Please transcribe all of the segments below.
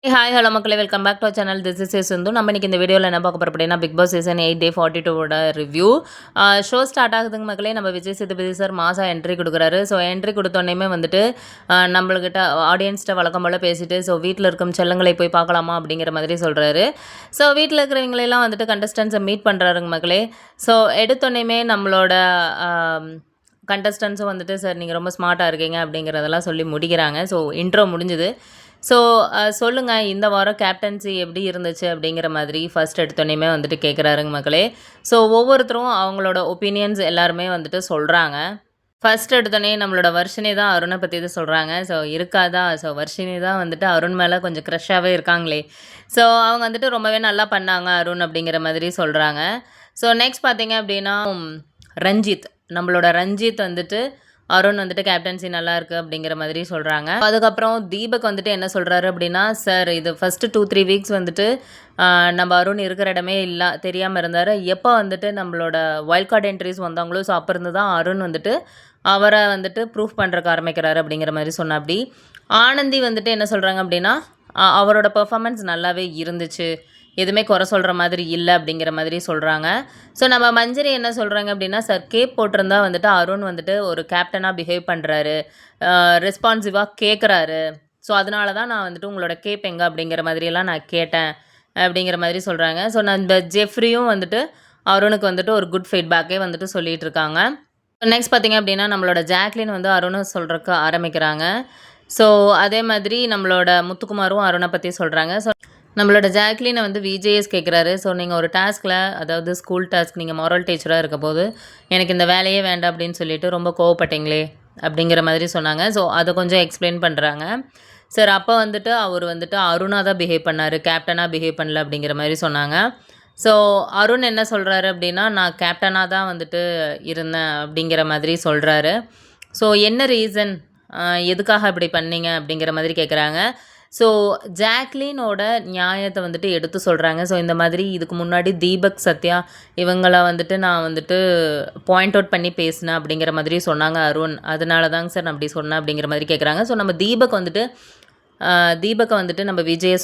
Hi hello மக்களே welcome back to our channel this is Sindhu நம்ம இன்னைக்கு இந்த வீடியோவில் என்ன பார்க்க போகிறோம் அப்படின்னா பிக் பாஸ் சீசன் 8 டே 42ஓட ரிவ்யூ ஷோ ஸ்டார்ட் ஆகுதுங்க மக்களே. நம்ம விஜய் சேதுபதி சார் மாசா என்ட்ரி கொடுக்குறாரு. ஸோ என்ட்ரி கொடுத்தோன்னே வந்துட்டு நம்மளுக்கிட்ட ஆடியன்ஸ்கிட்ட வழக்கம் போல் பேசிட்டு ஸோ வீட்டில் இருக்கும் செல்லங்களை போய் பார்க்கலாமா அப்படிங்கிற மாதிரி சொல்கிறாரு. ஸோ வீட்டில் இருக்கிறவங்களெல்லாம் வந்துட்டு கண்டஸ்டன்ஸை மீட் பண்ணுறாருங்க மக்களே. ஸோ எடுத்தோன்னே நம்மளோட கண்டஸ்டன்ஸும் வந்துட்டு சார் நீங்கள் ரொம்ப ஸ்மார்ட்டாக இருக்கீங்க அப்படிங்கிறதெல்லாம் சொல்லி முடிக்கிறாங்க. ஸோ இன்ட்ரோ முடிஞ்சுது. ஸோ சொல்லுங்கள் இந்த வாரம் கேப்டன்சி எப்படி இருந்துச்சு அப்படிங்கிற மாதிரி ஃபர்ஸ்ட் எடுத்தோன்னே வந்துட்டு கேட்குறாருங்க மக்களே. ஸோ ஒவ்வொருத்தரும் அவங்களோட ஒப்பீனியன்ஸ் எல்லாருமே வந்துட்டு சொல்கிறாங்க. ஃபர்ஸ்ட் எடுத்தோன்னே நம்மளோட வர்ஷினி தான் அருணை பற்றி தான் சொல்கிறாங்க. ஸோ இருக்காதா, ஸோ வர்ஷினி தான் வந்துட்டு அருண் மேலே கொஞ்சம் க்ரஷ்ஷாகவே இருக்காங்களே. ஸோ அவங்க வந்துட்டு ரொம்பவே நல்லா பண்ணாங்க அருண் அப்படிங்கிற மாதிரி சொல்கிறாங்க. ஸோ நெக்ஸ்ட் பார்த்தீங்க அப்படின்னா ரஞ்சித், நம்மளோட ரஞ்சித் வந்துட்டு அருண் வந்துட்டு கேப்டன்சி நல்லா இருக்குது அப்படிங்கிற மாதிரி சொல்கிறாங்க. அதுக்கப்புறம் தீபக் வந்துட்டு என்ன சொல்கிறாரு அப்படின்னா, சார் இது ஃபஸ்ட்டு 2-3 வீக்ஸ் வந்துட்டு நம்ம அருண் இருக்கிற இடமே இல்லை தெரியாமல் இருந்தார். எப்போ வந்துட்டு நம்மளோட வைல்ட் கார்டு என்ட்ரிஸ் வந்தாங்களோ ஸோ அப்போ இருந்து தான் அருண் வந்துட்டு அவரை வந்துட்டு ப்ரூஃப் பண்ணுறக்கு ஆரம்பிக்கிறாரு அப்படிங்கிற மாதிரி சொன்னாப்படி. ஆனந்தி வந்துட்டு என்ன சொல்கிறாங்க அப்படின்னா, அவரோட பெர்ஃபார்மன்ஸ் நல்லாவே இருந்துச்சு, எதுவுமே குறை சொல்கிற மாதிரி இல்லை அப்படிங்கிற மாதிரி சொல்கிறாங்க. ஸோ நம்ம மஞ்சரி என்ன சொல்கிறாங்க அப்படின்னா, சார் கேப் போட்டிருந்தா வந்துட்டு அருண் வந்துட்டு ஒரு கேப்டனாக பிஹேவ் பண்ணுறாரு, ரெஸ்பான்சிவாக கேட்குறாரு. ஸோ அதனால தான் நான் வந்துட்டு உங்களோட கேப் எங்கே அப்படிங்கிற மாதிரியெல்லாம் நான் கேட்டேன் அப்படிங்கிற மாதிரி சொல்கிறாங்க. ஸோ நான் இந்த ஜெஃப்ரியும் வந்துட்டு அருணுக்கு வந்துட்டு ஒரு குட் ஃபீட்பேக்கே வந்துட்டு சொல்லிகிட்டு இருக்காங்க. நெக்ஸ்ட் பார்த்திங்க அப்படின்னா நம்மளோட ஜாக்லின் வந்து அருணை சொல்கிறக்கு ஆரம்பிக்கிறாங்க. ஸோ அதே மாதிரி நம்மளோட முத்துக்குமாரும் அருணை பற்றி சொல்கிறாங்க. ஸோ நம்மளோட ஜாக்லினை வந்து விஜேஎஸ் கேட்குறாரு. ஸோ நீங்கள் ஒரு டாஸ்கில், அதாவது ஸ்கூல் டாஸ்க், நீங்கள் மாரல் டீச்சராக இருக்க போது எனக்கு இந்த வேலையே வேண்டாம் அப்படின்னு சொல்லிட்டு ரொம்ப கோவப்பட்டீங்களே அப்படிங்கிற மாதிரி சொன்னாங்க. ஸோ அதை கொஞ்சம் எக்ஸ்பிளைன் பண்ணுறாங்க. சார் அப்போ வந்துட்டு அவர் வந்துட்டு அருணாக தான் பிஹேவ் பண்ணார், கேப்டனாக பிஹேவ் பண்ணல அப்படிங்கிற மாதிரி சொன்னாங்க. ஸோ அருண் என்ன சொல்கிறாரு அப்படின்னா, நான் கேப்டனாக தான் வந்துட்டு இருந்தேன் அப்படிங்கிற மாதிரி சொல்கிறாரு. ஸோ என்ன ரீசன், எதுக்காக இப்படி பண்ணீங்க அப்படிங்கிற மாதிரி கேட்குறாங்க. ஸோ ஜாக்லினோட நியாயத்தை வந்துட்டு எடுத்து சொல்கிறாங்க. ஸோ இந்த மாதிரி இதுக்கு முன்னாடி தீபக், சத்யா இவங்கள வந்துட்டு நான் வந்துட்டு பாயிண்ட் அவுட் பண்ணி பேசினேன் அப்படிங்கிற மாதிரி சொன்னாங்க அருண். அதனால தாங்க சார் நான் அப்படி சொன்னேன் அப்படிங்கிற மாதிரி கேட்குறாங்க. ஸோ நம்ம தீபக்கை வந்துட்டு நம்ம விஜயை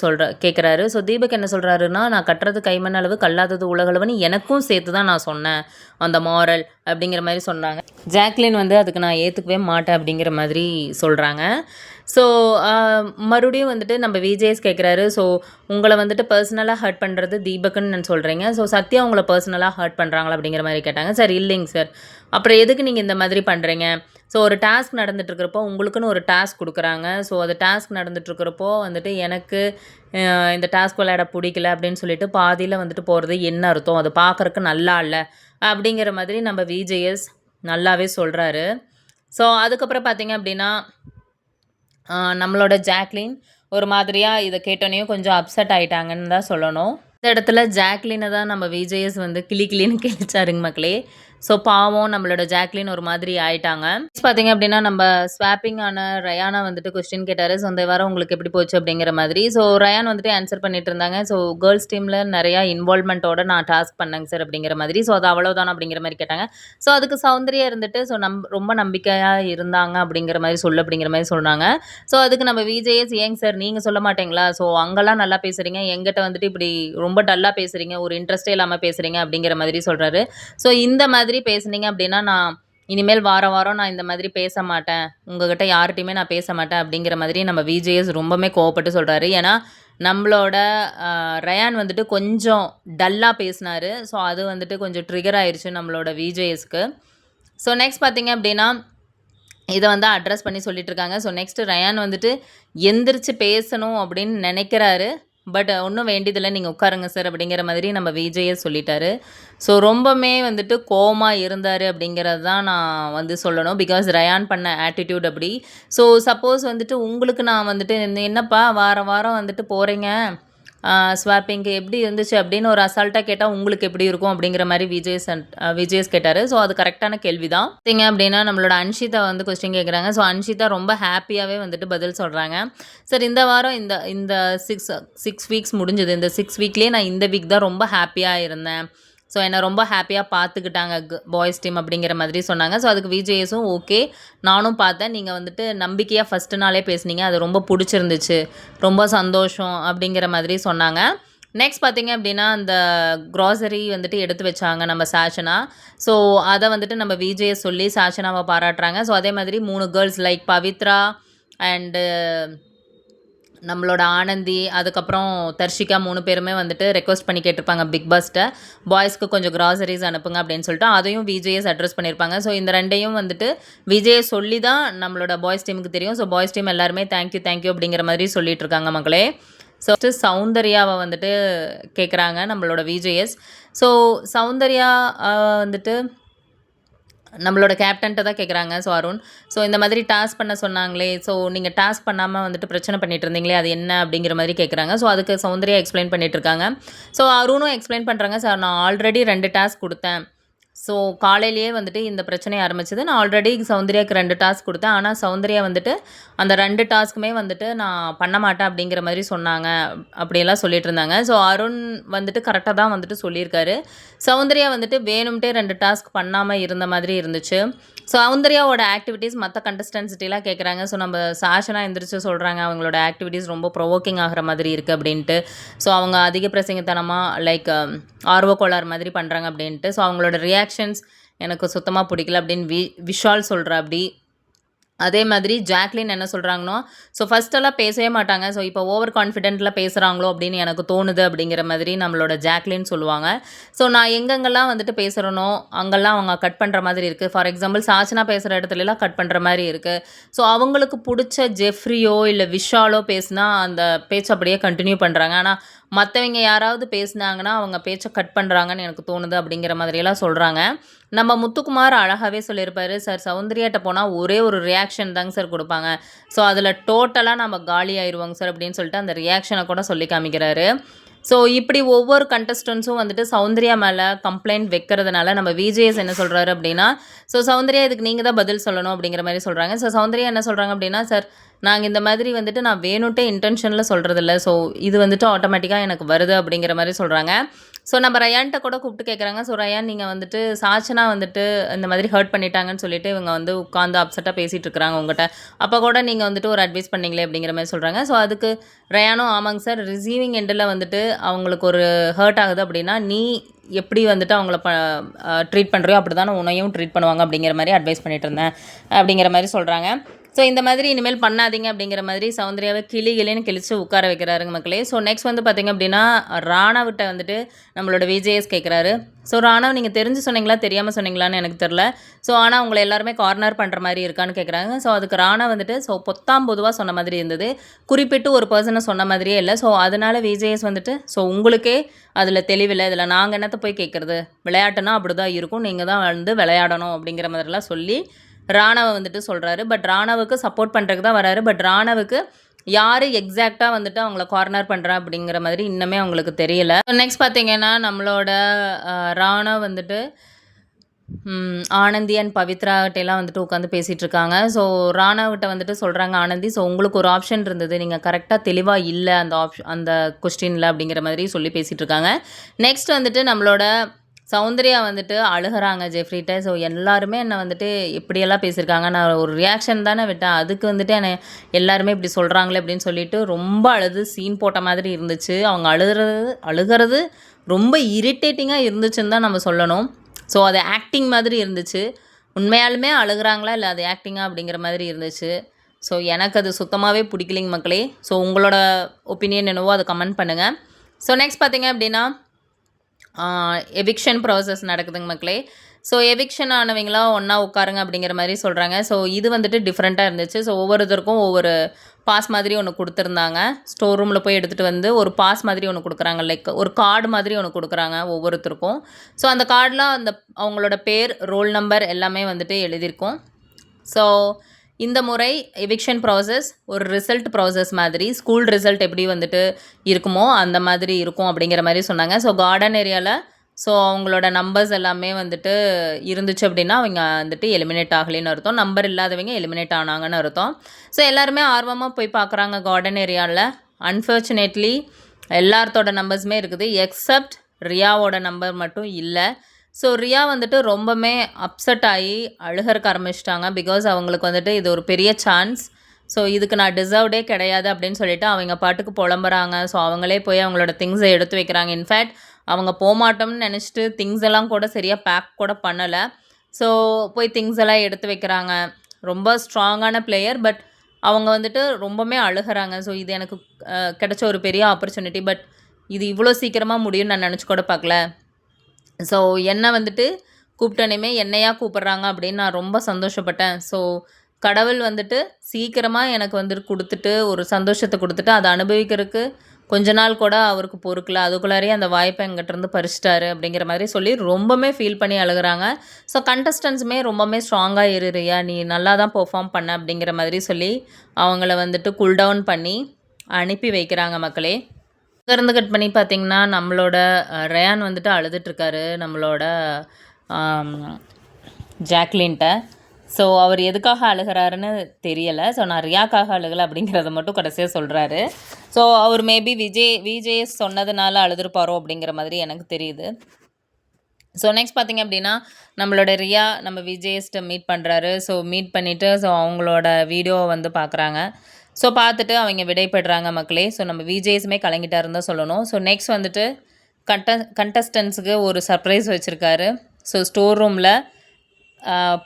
கேட்குறாரு. ஸோ தீபக் என்ன சொல்கிறாருன்னா, நான் கட்டுறது கைமண் அளவு கல்லாதது உலகளவுன்னு எனக்கும் சேர்த்து தான் நான் சொன்னேன் அந்த மாரல் அப்படிங்கிற மாதிரி சொன்னாங்க. ஜாக்லின் வந்து அதுக்கு நான் ஏற்றுக்கவே மாட்டேன் அப்படிங்கிற மாதிரி சொல்கிறாங்க. ஸோ மறுபடியும் வந்துட்டு நம்ம விஜேஎஸ் கேட்குறாரு. ஸோ உங்களை வந்துட்டு பர்சனலாக ஹர்ட் பண்ணுறது தீபக்குன்னு நான் சொல்கிறீங்க, ஸோ சத்யா உங்களை பர்சனலாக ஹர்ட் பண்ணுறாங்களா அப்படிங்கிற மாதிரி கேட்டாங்க. சார் இல்லைங்க சார், அப்புறம் எதுக்கு நீங்கள் இந்த மாதிரி பண்ணுறீங்க? ஸோ ஒரு டாஸ்க் நடந்துகிட்ருக்கிறப்போ உங்களுக்குன்னு ஒரு டாஸ்க் கொடுக்குறாங்க. ஸோ அது டாஸ்க் நடந்துகிட்ருக்கிறப்போ வந்துட்டு எனக்கு இந்த டாஸ்க் விளையாட பிடிக்கல அப்படின்னு சொல்லிட்டு பாதியில் வந்துட்டு போகிறது என்ன அர்த்தம்? அது பார்க்குறக்கு நல்லா இல்லை அப்படிங்கிற மாதிரி நம்ம விஜேஎஸ் நல்லாவே சொல்கிறாரு. ஸோ அதுக்கப்புறம் பார்த்திங்க அப்படின்னா நம்மளோட ஜாக்லின் ஒரு மாதிரியாக இதை கேட்டோன்னே கொஞ்சம் அப்செட் ஆகிட்டாங்கன்னு தான் சொல்லணும். இந்த இடத்துல ஜாக்லினை தான் நம்ம விஜேஎஸ் வந்து கிளின்னு கிழிச்சாருங்க மக்களே. ஸோ பாவம் நம்மளோட ஜாக்லின் ஒரு மாதிரி ஆயிட்டாங்க. பார்த்தீங்க அப்படின்னா நம்ம ஸ்வாப்பிங் ஆன ரயானா வந்துட்டு கொஸ்டின் கேட்டார். ஸோ இந்த வாரம் உங்களுக்கு எப்படி போச்சு அப்படிங்கிற மாதிரி. ஸோ ரயான் வந்துட்டு ஆன்சர் பண்ணிட்டு இருந்தாங்க. ஸோ கேர்ள்ஸ் டீமில் நிறையா இன்வால்மெண்ட்டோட நான் டாஸ்க் பண்ணேங்க சார் அப்படிங்கிற மாதிரி. ஸோ அது அவ்வளோதான் அப்படிங்கிற மாதிரி கேட்டாங்க. ஸோ அதுக்கு சௌந்தர்யா இருந்துட்டு ஸோ ரொம்ப நம்பிக்கையாக இருந்தாங்க அப்படிங்கிற மாதிரி அப்படிங்கிற மாதிரி சொன்னாங்க. ஸோ அதுக்கு நம்ம விஜேஎஸ் ஏங்க சார் நீங்கள் சொல்ல மாட்டேங்களா? ஸோ அங்கெல்லாம் நல்லா பேசுகிறீங்க, எங்கிட்ட வந்துட்டு இப்படி ரொம்ப டல்லாக பேசுகிறீங்க, ஒரு இன்ட்ரெஸ்ட்டே இல்லாமல் பேசுகிறீங்க அப்படிங்கிற மாதிரி சொல்கிறாரு. ஸோ இந்த மாதிரி பேசுனீங்க அப்படின்னா நான் இனிமேல் வாரம் நான் இந்த மாதிரி பேச மாட்டேன், உங்ககிட்ட யார்கிட்டையுமே நான் பேச மாட்டேன் அப்படிங்கிற மாதிரி நம்ம விஜேஎஸ் ரொம்பவே கோவப்பட்டு சொல்கிறாரு. ஏன்னா நம்மளோட ரயான் வந்துட்டு கொஞ்சம் டல்லாக பேசினார். ஸோ அது வந்துட்டு கொஞ்சம் ட்ரிகர் ஆயிடுச்சு நம்மளோட விஜேஎஸ்க்கு. ஸோ நெக்ஸ்ட் பார்த்திங்க அப்படின்னா இதை வந்து அட்ரஸ் பண்ணி சொல்லிட்டுருக்காங்க. ஸோ நெக்ஸ்ட்டு ரயான் வந்துட்டு எந்திரிச்சு பேசணும் அப்படின்னு நினைக்கிறாரு. பட் ஒன்றும் வேண்டியதில்லை, நீங்கள் உட்காருங்க சார் அப்படிங்கிற மாதிரி நம்ம விஜயே சொல்லிட்டாரு. ஸோ ரொம்பவுமே வந்துட்டு கோவமாக இருந்தார் அப்படிங்கிறது தான் நான் வந்து சொல்லணும். பிகாஸ் ரயான் பண்ண ஆட்டிடியூட் அப்படி. ஸோ சப்போஸ் வந்துட்டு உங்களுக்கு நான் வந்துட்டு என்னப்பா வாரம் வந்துட்டு போகிறீங்க ஸ்வாப்பிங்க்கு எப்படி இருந்துச்சு அப்படின்னு ஒரு அசால்ட்டாக கேட்டால் உங்களுக்கு எப்படி இருக்கும் அப்படிங்கிற மாதிரி விஜேஸ் கேட்டார். ஸோ அது கரெக்டான கேள்வி தான். பார்த்தீங்க அப்படின்னா நம்மளோட அன்ஷிதா வந்து கொஸ்டின் கேட்குறாங்க. ஸோ அன்ஷிதா ரொம்ப ஹாப்பியாகவே வந்துட்டு பதில் சொல்கிறாங்க. சார் இந்த வாரம் இந்த 6 வீக்ஸ் முடிஞ்சது. இந்த 6 வீக்லேயே நான் இந்த வீக் தான் ரொம்ப ஹாப்பியாக இருந்தேன். ஸோ என்னை ரொம்ப ஹாப்பியாக பார்த்துக்கிட்டாங்க பாய்ஸ் டீம் அப்படிங்கிற மாதிரி சொன்னாங்க. ஸோ அதுக்கு விஜேஎஸும் ஓகே, நானும் பார்த்தேன், நீங்கள் வந்துட்டு நம்பிக்கையாக ஃபஸ்ட்டு நாளே பேசுனீங்க, அது ரொம்ப பிடிச்சிருந்துச்சு, ரொம்ப சந்தோஷம் அப்படிங்கிற மாதிரி சொன்னாங்க. நெக்ஸ்ட் பார்த்தீங்க அப்படின்னா அந்த க்ராசரி வந்துட்டு எடுத்து வச்சாங்க நம்ம சாஷனா. ஸோ அதை வந்துட்டு நம்ம விஜேஎஸ் சொல்லி சாஷனாவை பாராட்டுறாங்க. ஸோ அதே மாதிரி 3 கேர்ள்ஸ் லைக் பவித்ரா அண்டு நம்மளோட ஆனந்தி, அதுக்கப்புறம் தர்ஷிகா 3 பேருமே வந்துட்டு ரெக்வஸ்ட் பண்ணி கேட்டிருப்பாங்க பிக் பாஸ்ட்ட, பாய்ஸ்க்கு கொஞ்சம் க்ராசரிஸ் அனுப்புங்க அப்படின்னு சொல்லிட்டு. அதையும் விஜேஎஸ் அட்ரஸ் பண்ணியிருப்பாங்க. ஸோ இந்த 2யும் வந்துட்டு விஜேஎஸ் சொல்லி தான் நம்மளோட பாய்ஸ் டீமுக்கு தெரியும். ஸோ பாய்ஸ் டீம் எல்லாருமே தேங்க்யூ தேங்க்யூ அப்படிங்கிற மாதிரி சொல்லிட்டு இருக்காங்க மக்களே. ஸோ சௌந்தர்யாவை வந்துட்டு கேட்குறாங்க நம்மளோட விஜேஎஸ். ஸோ சௌந்தர்யா வந்துட்டு நம்மளோட கேப்டன்ட்ட தான் கேட்குறாங்க. ஸோ அருண், ஸோ இந்த மாதிரி டாஸ்க் பண்ண சொன்னாங்களே, ஸோ நீங்கள் டாஸ்க் பண்ணாமல் வந்துட்டு பிரச்சனை பண்ணிட்டு இருந்தீங்களே, அது என்ன அப்படிங்கிற மாதிரி கேட்குறாங்க. ஸோ அதுக்கு சௌந்தர்யா எக்ஸ்பிளைன் பண்ணிட்டு இருக்காங்க. ஸோ அருணும் எக்ஸ்பிளைன் பண்ணுறாங்க, சார் நான் ஆல்ரெடி 2 டாஸ்க் கொடுத்தேன். ஸோ காலையிலேயே வந்துட்டு இந்த பிரச்சனை ஆரம்பிச்சது. நான் ஆல்ரெடி சௌந்தர்யாவுக்கு 2 டாஸ்க் கொடுத்தேன். ஆனால் சௌந்தர்யா வந்துட்டு அந்த 2 டாஸ்க்குமே வந்துட்டு நான் பண்ண மாட்டேன் அப்படிங்கிற மாதிரி சொன்னாங்க, அப்படியெல்லாம் சொல்லிட்டு இருந்தாங்க. ஸோ அருண் வந்துட்டு கரெக்டாக தான் வந்துட்டு சொல்லியிருக்காரு. சௌந்தர்யா வந்துட்டு வேணும்ட்டே 2 டாஸ்க் பண்ணாமல் இருந்த மாதிரி இருந்துச்சு. ஸோ சௌந்தர்யாவோட ஆக்டிவிட்டீஸ் மற்ற கண்டஸ்டன்ஸ்கிட்டலாம் கேட்குறாங்க. ஸோ நம்ம சாஷனா எந்திரிச்சு சொல்கிறாங்க, அவங்களோட ஆக்டிவிட்டீஸ் ரொம்ப ப்ரொவோக்கிங் ஆகிற மாதிரி இருக்குது அப்படின்ட்டு. ஸோ அவங்க அதிக பிரசங்கத்தனமாக லைக் ஆர்வக்கோளாறு மாதிரி பண்ணுறாங்க அப்படின்ட்டு. ஸோ அவங்களோட ரியாக்ஷன்ஸ் எனக்கு சுத்தமாக பிடிக்கல அப்படின்னு விஷால் சொல்கிறா அப்படி. அதே மாதிரி ஜாக்லின் என்ன சொல்கிறாங்கன்னா, ஸோ ஃபஸ்ட்டெல்லாம் பேசவே மாட்டாங்க, ஸோ இப்போ ஓவர் கான்ஃபிடென்ட்டில் பேசுகிறாங்களோ அப்படின்னு எனக்கு தோணுது அப்படிங்கிற மாதிரி நம்மளோட ஜாக்லின் சொல்லுவாங்க. ஸோ நான் எங்கெங்கெல்லாம் வந்துட்டு பேசுகிறனோ அங்கெல்லாம் அவங்க கட் பண்ணுற மாதிரி இருக்குது. ஃபார் எக்ஸாம்பிள் சாச்சனா பேசுகிற இடத்துலலாம் கட் பண்ணுற மாதிரி இருக்குது. ஸோ அவங்களுக்கு பிடிச்ச ஜெஃப்ரியோ இல்லை விஷாலோ பேசுனா அந்த பேச்சு அப்படியே கண்டினியூ பண்ணுறாங்க. ஆனால் மற்றவங்க யாராவது பேசுனாங்கன்னா அவங்க பேச்சை கட் பண்ணுறாங்கன்னு எனக்கு தோணுது அப்படிங்கிற மாதிரியெல்லாம் சொல்கிறாங்க. நம்ம முத்துக்குமார் அழகாகவே சொல்லியிருப்பாரு, சார் சௌந்தர்யாட்ட போனால் ஒரே ஒரு ரியாக்ஷன் தாங்க சார் கொடுப்பாங்க, ஸோ அதில் டோட்டலாக நம்ம காலி ஆயிடுவாங்க சார் அப்படின்னு சொல்லிட்டு அந்த ரியாக்ஷனை கூட சொல்லி காமிக்கிறாரு. ஸோ இப்படி ஒவ்வொரு கண்டஸ்டன்ஸும் வந்துட்டு சௌந்தர்யா மேலே கம்ப்ளைண்ட் வைக்கிறதுனால நம்ம விஜேஎஸ் என்ன சொல்கிறாரு அப்படின்னா, ஸோ சௌந்தர்யா இதுக்கு நீங்கள் தான் பதில் சொல்லணும் அப்படிங்கிற மாதிரி சொல்கிறாங்க. ஸோ சௌந்தர்யா என்ன சொல்கிறாங்க அப்படின்னா, சார் நாங்கள் இந்த மாதிரி வந்துட்டு நான் வேணுன்ட்டே இன்டென்ஷனில் சொல்கிறதில்ல, ஸோ இது வந்துட்டு ஆட்டோமேட்டிக்காக எனக்கு வருது அப்படிங்கிற மாதிரி சொல்கிறாங்க. ஸோ நம்ம ரயான்ட்ட கூட கூப்பிட்டு கேட்குறாங்க, ஸோ ரயான் நீங்கள் வந்துட்டு சாச்சனா வந்துட்டு இந்த மாதிரி ஹர்ட் பண்ணிட்டாங்கன்னு சொல்லிட்டு இவங்க வந்து உட்காந்து அப்செட்டாக பேசிகிட்டு இருக்கிறாங்க உங்கள்கிட்ட, அப்போ கூட நீங்கள் வந்துட்டு ஒரு அட்வைஸ் பண்ணீங்களே அப்படிங்கிற மாதிரி சொல்கிறாங்க. ஸோ அதுக்கு ரயானும் ஆமாங்க சார், ரிசீவிங் எண்டில் வந்துட்டு அவங்களுக்கு ஒரு ஹர்ட் ஆகுது அப்படின்னா நீ எப்படி வந்துட்டு அவங்கள ட்ரீட் பண்ணுறியோ அப்படி தானே உன்னையும் ட்ரீட் பண்ணுவாங்க அப்படிங்கிற மாதிரி அட்வைஸ் பண்ணிட்டு இருந்தேன் அப்படிங்கிற மாதிரி சொல்கிறாங்க. ஸோ இந்த மாதிரி இனிமேல் பண்ணாதீங்க அப்படிங்கிற மாதிரி சௌந்தர்யாவை கிளின்னு கிழிச்சு உட்கார வைக்கிறாருங்க மக்களே. ஸோ நெக்ஸ்ட் வந்து பார்த்திங்க அப்படின்னா ராணாவிட்ட வந்துட்டு நம்மளோட விஜேஎஸ் கேட்குறாரு, ஸோ ராணவ் நீங்கள் தெரிஞ்சு சொன்னீங்களா தெரியாமல் சொன்னீங்களான்னு எனக்கு தெரில, ஸோ ஆனால் உங்களை எல்லாருமே கார்னர் பண்ணுற மாதிரி இருக்கான்னு கேட்குறாங்க. ஸோ அதுக்கு ராணா வந்துட்டு ஸோ பொதுவாக சொன்ன மாதிரி இருந்தது, குறிப்பிட்டு ஒரு பர்சனை சொன்ன மாதிரியே இல்லை. ஸோ அதனால் விஜேஎஸ் வந்துட்டு ஸோ உங்களுக்கே அதில் தெளிவில்லை, இதில் நாங்கள் என்னத்தை போய் கேட்குறது, விளையாட்டுனா அப்படி தான் இருக்கும், நீங்கள் தான் வந்து விளையாடணும் அப்படிங்கிற மாதிரிலாம் சொல்லி ராணவை வந்துட்டு சொல்கிறாரு. பட் ராணவுக்கு சப்போர்ட் பண்ணுறதுக்கு தான் வராரு. பட் ராணவுக்கு யார் எக்ஸாக்டாக வந்துட்டு அவங்கள கார்னர் பண்ணுறா அப்படிங்கிற மாதிரி இன்னுமே அவங்களுக்கு தெரியல. நெக்ஸ்ட் பார்த்தீங்கன்னா நம்மளோட ராணவ் வந்துட்டு ஆனந்தி அண்ட் பவித்ராகிட்டெல்லாம் வந்துட்டு உட்காந்து பேசிகிட்டு இருக்காங்க. ஸோ ராணாவிட்ட வந்துட்டு சொல்கிறாங்க ஆனந்தி, ஸோ உங்களுக்கு ஒரு ஆப்ஷன் இருந்தது, நீங்கள் கரெக்டாக தெளிவாக இல்லை அந்த கொஸ்டினில் அப்படிங்கிற மாதிரி சொல்லி பேசிகிட்டு இருக்காங்க. நெக்ஸ்ட் வந்துட்டு நம்மளோட சௌந்தர்யா வந்துட்டு அழுகிறாங்க ஜெஃப்ரிட்ட. ஸோ எல்லாருமே என்னை வந்துட்டு இப்படியெல்லாம் பேசியிருக்காங்க, நான் ஒரு ரியாக்ஷன் தானே விட்டேன், அதுக்கு வந்துட்டு என்னை எல்லாருமே இப்படி சொல்கிறாங்களே அப்படின்னு சொல்லிட்டு ரொம்ப அழுது சீன் போட்ட மாதிரி இருந்துச்சு. அவங்க அழுகிறது ரொம்ப இரிட்டேட்டிங்காக இருந்துச்சுன்னு தான் நம்ம சொல்லணும். ஸோ அது ஆக்டிங் மாதிரி இருந்துச்சு. உண்மையாலுமே அழுகிறாங்களா இல்லை அது ஆக்டிங்காக அப்படிங்கிற மாதிரி இருந்துச்சு. ஸோ எனக்கு அது சுத்தமாகவே பிடிக்கலிங்க மக்களே. ஸோ உங்களோட ஒப்பீனியன் என்னவோ அதை கமெண்ட் பண்ணுங்கள். ஸோ நெக்ஸ்ட் பார்த்திங்க அப்படின்னா எவிக்ஷன் ப்ராசஸ் நடக்குதுங்க மக்களே. ஸோ எவிக்ஷன் ஆனவங்களாம் ஒன்றா உட்காருங்க அப்படிங்கிற மாதிரி சொல்கிறாங்க. ஸோ இது வந்துட்டு டிஃப்ரெண்ட்டாக இருந்துச்சு. ஸோ ஒவ்வொருத்தருக்கும் ஒவ்வொரு பாஸ் மாதிரி ஒன்று கொடுத்துருந்தாங்க. ஸ்டோர் ரூமில் போய் எடுத்துகிட்டு வந்து ஒரு பாஸ் மாதிரி ஒன்று கொடுக்குறாங்க, லைக் ஒரு கார்டு மாதிரி ஒன்று கொடுக்குறாங்க ஒவ்வொருத்தருக்கும். ஸோ அந்த கார்டில் அவங்களோட பேர், ரோல் நம்பர் எல்லாமே வந்துட்டு எழுதியிருக்கும். ஸோ இந்த முறை எவிக்ஷன் ப்ராசஸ் ஒரு ரிசல்ட் ப்ராசஸ் மாதிரி, ஸ்கூல் ரிசல்ட் எப்படி வந்துட்டு இருக்குமோ அந்த மாதிரி இருக்கும் அப்படிங்கிற மாதிரி சொன்னாங்க. ஸோ கார்டன் ஏரியாவில் ஸோ அவங்களோட நம்பர்ஸ் எல்லாமே வந்துட்டு இருந்துச்சு அப்படின்னா அவங்க வந்துட்டு எலிமினேட் ஆகலைன்னு அர்த்தம், நம்பர் இல்லாதவங்க எலிமினேட் ஆனாங்கன்னு அர்த்தம். ஸோ எல்லாருமே ஆர்வமாக போய் பார்க்குறாங்க கார்டன் ஏரியாவில். அன்ஃபார்ச்சுனேட்லி எல்லாத்தோட நம்பர்ஸுமே இருக்குது எக்ஸப்ட் ரியாவோட நம்பர் மட்டும் இல்லை. ஸோ ரியா வந்துட்டு ரொம்பவுமே அப்செட் ஆகி அழுகறக்க ஆரம்பிச்சிட்டாங்க. பிகாஸ் அவங்களுக்கு வந்துட்டு இது ஒரு பெரிய சான்ஸ். ஸோ இதுக்கு நான் டிசர்வ்டே கிடையாது அப்படின்னு சொல்லிட்டு அவங்க பாட்டுக்கு புலம்புறாங்க. ஸோ அவங்களே போய் அவங்களோட திங்ஸை எடுத்து வைக்கிறாங்க. இன்ஃபேக்ட் அவங்க போகமாட்டோம்னு நினச்சிட்டு திங்ஸ் எல்லாம் கூட சரியாக பேக் கூட பண்ணலை. ஸோ போய் திங்ஸ் எல்லாம் எடுத்து வைக்கிறாங்க. ரொம்ப ஸ்ட்ராங்கான பிளேயர். பட் அவங்க வந்துட்டு ரொம்பவுமே அழுகிறாங்க. ஸோ இது எனக்கு கிடைச்ச ஒரு பெரிய ஆப்பர்ச்சுனிட்டி. பட் இது இவ்வளோ சீக்கிரமாக முடியும்னு நான் நினச்சி கூட பார்க்கல. ஸோ என்னை வந்துட்டு கூப்பிட்டோன்னே என்னையா கூப்பிட்றாங்க அப்படின்னு நான் ரொம்ப சந்தோஷப்பட்டேன். ஸோ கடவுள் வந்துட்டு சீக்கிரமாக எனக்கு வந்துட்டு கொடுத்துட்டு ஒரு சந்தோஷத்தை கொடுத்துட்டு அதை அனுபவிக்கிறதுக்கு கொஞ்ச நாள் கூட அவருக்கு பொறுக்கல. அதுக்குள்ளாரையே அந்த வாய்ப்பை எங்கிட்டேருந்து பறிச்சிட்டாரு அப்படிங்கிற மாதிரி சொல்லி ரொம்பவுமே ஃபீல் பண்ணி அழுகிறாங்க. ஸோ கண்டஸ்டன்ஸுமே ரொம்பவுமே ஸ்ட்ராங்காக ரியா, நீ நல்லா தான் பெர்ஃபார்ம் பண்ண அப்படிங்கிற மாதிரி சொல்லி அவங்கள வந்துட்டு கூல் டவுன் பண்ணி அனுப்பி வைக்கிறாங்க மக்களே. இங்கேருந்து கட் பண்ணி பார்த்திங்கன்னா நம்மளோட ரயான் வந்துட்டு அழுதுட்ருக்காரு நம்மளோட ஜாக்லின்ட்ட. ஸோ அவர் எதுக்காக அழுகிறாருன்னு தெரியலை. ஸோ நான் ரியாக்காக அழுகலை அப்படிங்கிறத மட்டும் கடைசியாக சொல்கிறாரு. ஸோ அவர் மேபி விஜய் சொன்னதுனால அழுதுருப்பாரோ அப்படிங்கிற மாதிரி எனக்கு தெரியுது. ஸோ நெக்ஸ்ட் பார்த்திங்க அப்படின்னா நம்மளோட ரியா நம்ம விஜேஸ்ட்டை மீட் பண்ணுறாரு. ஸோ மீட் பண்ணிவிட்டு ஸோ அவங்களோட வீடியோவை வந்து பார்க்குறாங்க. ஸோ பார்த்துட்டு அவங்க விடைபெறுறாங்க மக்களே. ஸோ நம்ம விஜேஸுமே கலங்கிட்டாருன்னு தான் சொல்லணும். ஸோ நெக்ஸ்ட் வந்துட்டு கண்டஸ்டன்ஸுக்கு ஒரு சர்ப்ரைஸ் வச்சுருக்காரு. ஸோ ஸ்டோர் ரூமில்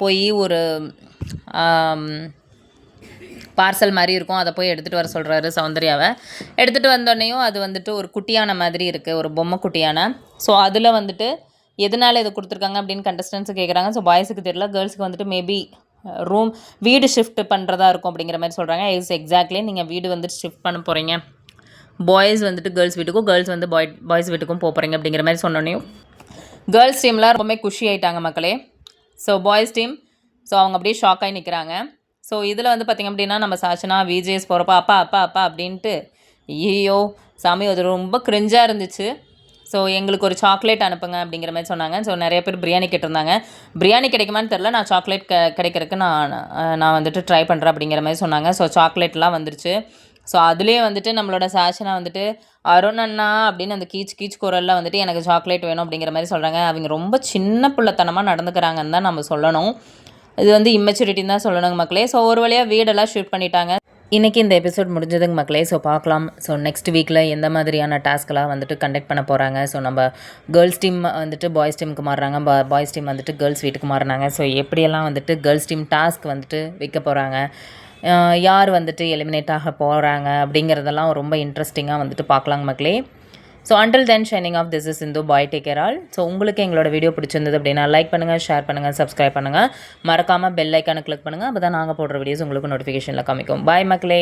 போய் ஒரு பார்சல் மாதிரி இருக்கும், அதை போய் எடுத்துகிட்டு வர சொல்கிறாரு சௌந்தர்யாவை. எடுத்துகிட்டு வந்தோடனேயும் அது வந்துட்டு ஒரு குட்டியான மாதிரி இருக்குது, ஒரு பொம்மை குட்டியான. ஸோ அதில் வந்துட்டு எதனால் இது கொடுத்துருக்காங்க அப்படின்னு கண்டஸ்டன்ஸு கேட்குறாங்க. ஸோ பாய்ஸுக்கு தெரியல, கேர்ள்ஸுக்கு வந்துட்டு மேபி வீடு ஷிஃப்ட் பண்ணுறதா இருக்கும் அப்படிங்கிற மாதிரி சொல்கிறாங்க. எக்ஸாக்ட்லி நீங்கள் வீடு வந்துட்டு ஷிஃப்ட் பண்ண போகிறீங்க, பாய்ஸ் வந்துட்டு கேர்ள்ஸ் வீட்டுக்கும், கேர்ள்ஸ் வந்து பாய்ஸ் வீட்டுக்கும் போகிறீங்க அப்படிங்கிற மாதிரி சொன்னோன்னையும் கேர்ள்ஸ் டீம்லாம் ரொம்பவே குஷி ஆகிட்டாங்க மக்களே. ஸோ பாய்ஸ் டீம் ஸோ அவங்க அப்படியே ஷாக் ஆகி நிற்கிறாங்க. ஸோ இதில் வந்து பார்த்திங்க அப்படின்னா நம்ம சாச்சனா விஜேஸ் போகிறப்ப அப்பா அப்பா அப்பா அப்படின்ட்டு ஐயோ சாமி அது ரொம்ப கிரிஞ்சாக இருந்துச்சு. ஸோ எங்களுக்கு ஒரு சாக்லேட் அனுப்புங்க அப்படிங்கிற மாதிரி சொன்னாங்க. ஸோ நிறைய பேர் பிரியாணி கேட்டிருந்தாங்க. பிரியாணி கிடைக்குமான்னு தெரில, நான் சாக்லேட் கிடைக்கிறதுக்கு நான் வந்துட்டு ட்ரை பண்ணுறேன் அப்படிங்கிற மாதிரி சொன்னாங்க. ஸோ சாக்லேட்லாம் வந்துருச்சு. ஸோ அதுலேயே வந்துட்டு நம்மளோட சாச்சனா வந்துட்டு அருண் அண்ணா அப்படின்னு அந்த கீச் குரலில் வந்துட்டு எனக்கு சாக்லேட் வேணும் அப்படிங்கிற மாதிரி சொல்கிறாங்க. அவங்க ரொம்ப சின்ன பிள்ளைத்தனமாக நடந்துக்கிறாங்கன்னு தான் நம்ம சொல்லணும். இது வந்து இம்மெச்சூரிட்டின்னு தான் சொல்லணுங்க மக்களே. ஸோ ஒரு வழியாக வீடெல்லாம் ஷூட் பண்ணிட்டாங்க. இன்றைக்கி இந்த எபிசோட் முடிஞ்சதுங்க மக்களே. ஸோ பார்க்கலாம். ஸோ நெக்ஸ்ட் வீக்கில் எந்த மாதிரியான டாஸ்க்கெலாம் வந்துட்டு கண்டக்ட் பண்ண போகிறாங்க. ஸோ நம்ம கேர்ள்ஸ் டீம் வந்துட்டு பாய்ஸ் டீமுக்கு மாறுறாங்க, பாய்ஸ் டீம் வந்துட்டு கேர்ள்ஸ் வீட்டுக்கு மாறுறாங்க. ஸோ எப்படியெல்லாம் வந்துட்டு கேர்ள்ஸ் டீம் டாஸ்க் வந்துட்டு வைக்க போகிறாங்க, யார் வந்துட்டு எலிமினேட் ஆக போகிறாங்க அப்படிங்கிறதெல்லாம் ரொம்ப இன்ட்ரெஸ்டிங்காக வந்துட்டு பார்க்கலாங்க மக்களே. So until then signing off this is Sindhu, bye, take care all. So உங்களுக்கு எங்களோட வீடியோ பிடிச்சிருந்தது அப்படின்னா லைக் பண்ணுங்கள், ஷேர் பண்ணுங்கள், சப்ஸ்கிரைப் பண்ணுங்கள், மறக்காமல் பெல் ஐக்கானை கிளிக் பண்ணுங்கள். அப்போ தான் நாங்கள் போடுற வீடியோஸ் உங்களுக்கு நோட்டிஃபிகேஷனில் காமிக்கும். பாய் மக்களே.